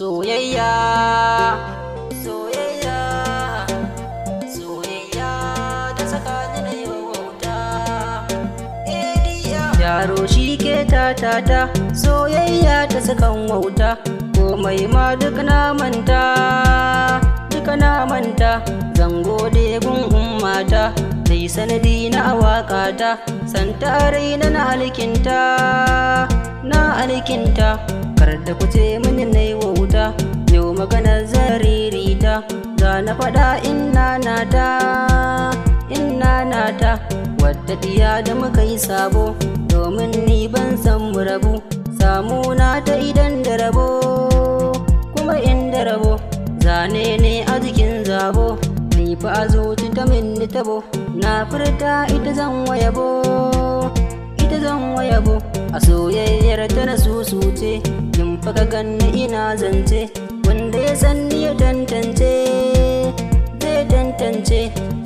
Soyayya, soyayya, soyayya da tsakanin na yau wauta. Yaro shi ke tatata, soyayya ta sakan wauta. Komai ma duk na manta, duka na manta. Zan gode gun ummata, dai sanadi na awakata. Santa raina na alkinta, na alkinta. Kar da ku ce mini na yi wauta, yau magana zaririta. Za na faɗa inna nata, wadda diya da muka yi sabo. Domin ni ban san mu rabu, samu na ta idan da rabo, kuma inda rabo. Zane ne a jikin zabo, ni fa a zuci ta minni tabo. Na furta ita zan wayabo, ita zan wayabo. A soyayyar ta na susuce, in fa ka ganni ina zance. Wanda ya san ni ya tantance, zai tantance.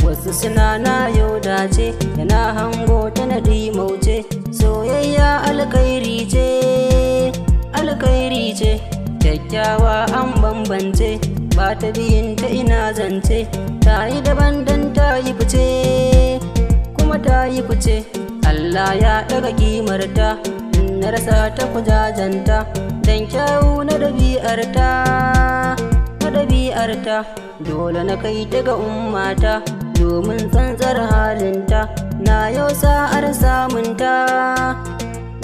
Wasu suna na yau dace, yana hango ta na mauce. Soyayya alkhairi ce, alkhairi ce. Kyakkyawa an bambance, ba ta biyin ta ina zance. Ta yi daban dan ta yi fice, kuma ta yi fice. Allah ya ɗaga kimarta, in na rasa ta kujajanta. Dan kyawu na ɗabi'arta, na ɗabi'arta. Dole na kai ta ga ummata, domin tsantsar halinta. Na yau sa'ar samunta,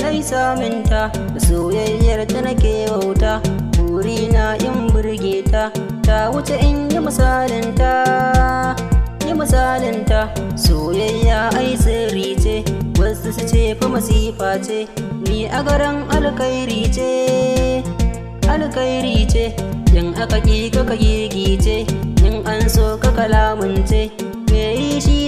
na yi samunta. Da soyayyar ta nake wauta, burina in burge ta. Ta wuce in yi misalinta, yi misalinta. Soyayya ai sirri ce, wasu su ce fa masifa ce. Ni a garan alkhairi ce, alkhairi ce. In aka ƙi ka gigice, in an so ka kalamunce. Me yi shi